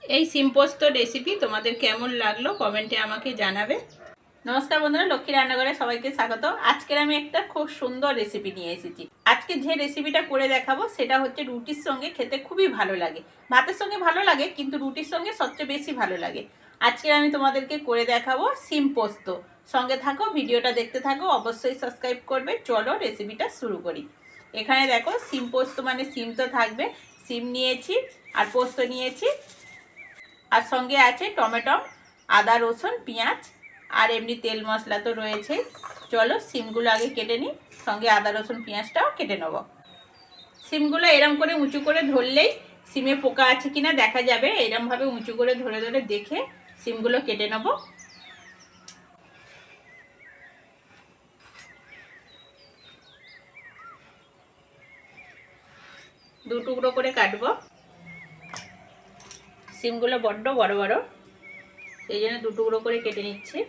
এই সিম পোস্ত রেসিপি তোমাদের কেমন লাগলো কমেন্টে আমাকে জানাবে। নমস্কার বন্ধুরা, লক্ষ্মী রান্নাঘরে সবাইকে স্বাগত। আজকের আমি একটা খুব সুন্দর রেসিপি নিয়ে এসেছি। আজকে যে রেসিপিটা করে দেখাবো সেটা হচ্ছে রুটির সঙ্গে খেতে খুবই ভালো লাগে। ভাতের সঙ্গে ভালো লাগে, কিন্তু রুটির সঙ্গে সবচেয়ে বেশি ভালো লাগে। আজকে আমি তোমাদেরকে করে দেখাবো সিম পোস্ত। সঙ্গে থাকো, ভিডিওটা দেখতে থাকো, অবশ্যই সাবস্ক্রাইব করবে। চলো রেসিপিটা শুরু করি। এখানে দেখো, সিম পোস্ত মানে সিম তো থাকবে, সিম নিয়েছি আর পোস্ত নিয়েছি, আর সঙ্গে আছে টমেটো, আদা রসুন পেঁয়াজ, আর এমনি তেল মশলা তো রয়েছে। চলো সিমগুলো আগে কেটে নিই, সঙ্গে আদা রসুন পেঁয়াজটাও কেটে নেব। সিমগুলো এরম করে উঁচু করে ধরলেই সিমে পোকা আছে কিনা দেখা যাবে। এরমভাবে উঁচু করে ধরে ধরে দেখে সিমগুলো কেটে নেব। দু টুকরো করে কাটবো। সিমগুলো বড্ড বড় বড়, সেই জন্য দু টুকরো করে কেটে নিচ্ছি।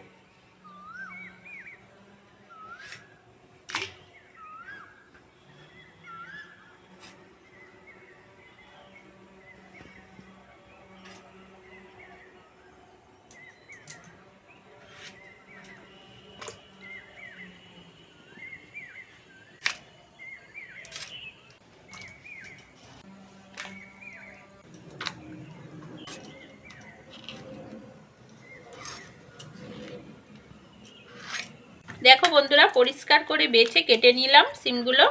দেখো বন্ধুরা, পরিষ্কার করে বেছে কেটে নিলাম সিমগুলো।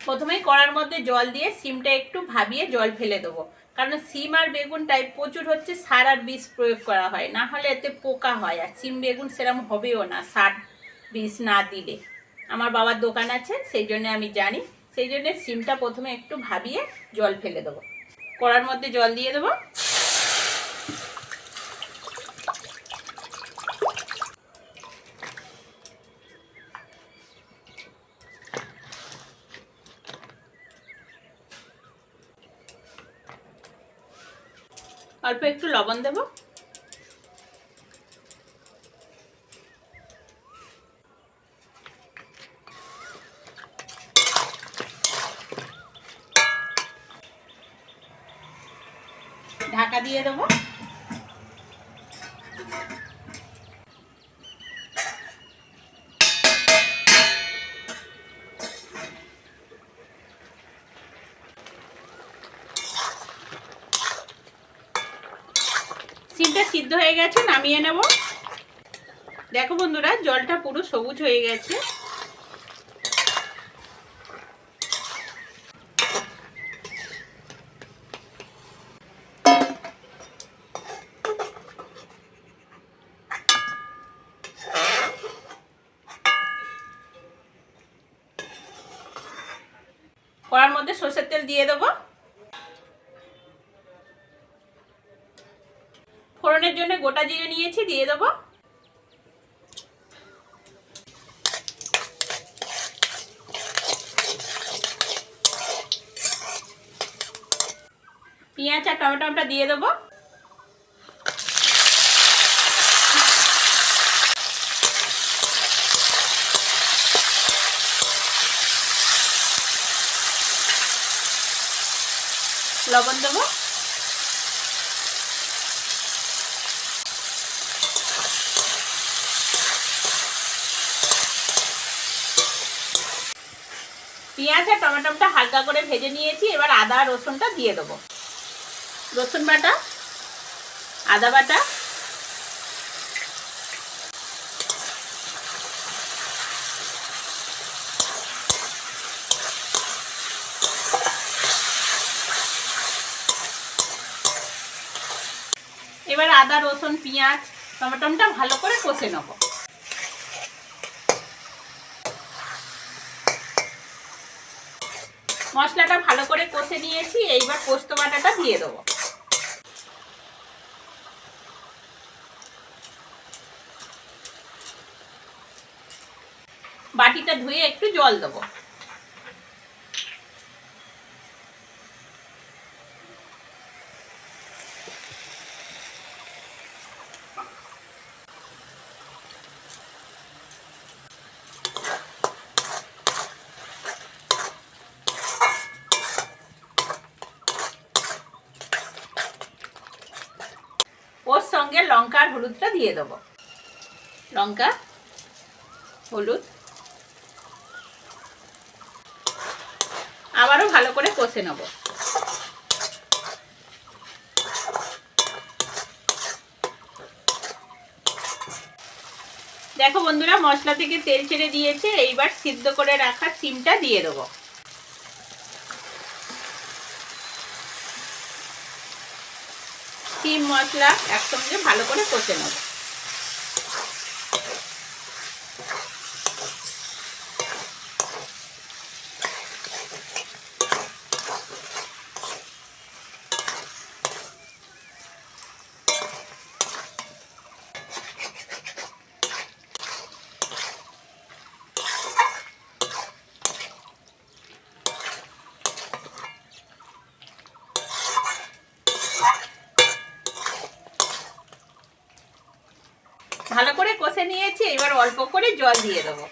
প্রথমেই কড়ার মধ্যে জল দিয়ে সিমটা একটু ভাবিয়ে জল ফেলে দেবো, কারণ সিম আর বেগুনটায় প্রচুর হচ্ছে সার আর বিষ প্রয়োগ করা হয়, না হলে এতে পোকা হয়। আর সিম বেগুন সেরকম হবেও না সার বিষ না দিলে। আমার বাবার দোকান আছে, সেই জন্য আমি জানি। সেই জন্য সিমটা প্রথমে একটু ভাবিয়ে জল ফেলে দেবো। কড়ার মধ্যে জল দিয়ে দেবো। অল্প একটু লবণ দেবো। ঢাকা দিয়ে দেবো। সিমটা সিদ্ধ হয়ে গেছে, নামিয়ে নেব। দেখো বন্ধুরা, জলটা পুরো সবুজ হয়ে গেছে। কড়ার মধ্যে সরষের তেল দিয়ে দেবো। ফোড়নের জন্য গোটা জিরে নিয়েছি, দিয়ে দেবো। পেঁয়াজ আর টমেটোটা দিয়ে দেবো। লবণ দেবো। পেঁয়াজ আর টমেটোটা হালকা করে ভেজে নিয়েছি। এবার আদা রসুনটা দিয়ে দেবো। রসুন বাটা, আদা বাটা, এবার আদা রসুন পেঁয়াজ টমেটোটা ভালো করে কষে নেব। মশলাটা ভালো করে কষে নিয়েছি, এইবার পোস্ত বাটাটা দিয়ে দেবো। বাটিটা ধুয়ে একটু জল দেবো। ওর সঙ্গে লঙ্কা আর হলুদটা দিয়ে দেবো। লঙ্কা, হলুদ, আবারও ভালো করে কষে নেব। দেখো বন্ধুরা, মশলা থেকে তেল ছেড়ে দিয়েছে। এইবার সিদ্ধ করে রাখা সিমটা দিয়ে দেবো। সিম মশলা একসঙ্গে ভালো করে কষে নেব। ভালো করে কষে নিয়েছি, এবার অল্প করে জল দিয়ে দেবো।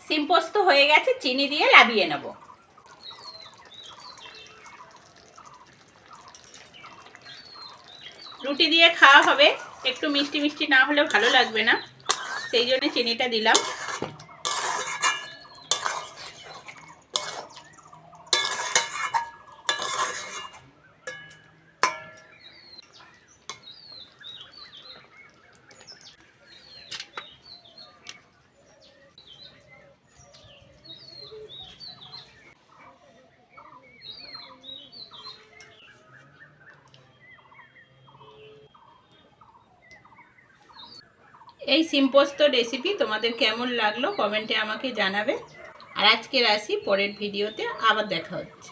সিম পোস্ত হয়ে গেছে, চিনি দিয়ে লাবিয়ে নেব। রুটি দিয়ে খাওয়া হবে, একটু মিষ্টি মিষ্টি না হলে ভালো লাগবে না, সেই জন্য চিনিটা দিলাম। এই সিম পোস্ত রেসিপি তোমাদের কেমন লাগলো কমেন্টে আমাকে জানাবে। আর আজকের আসি, পরের ভিডিওতে আবার দেখা হচ্ছে।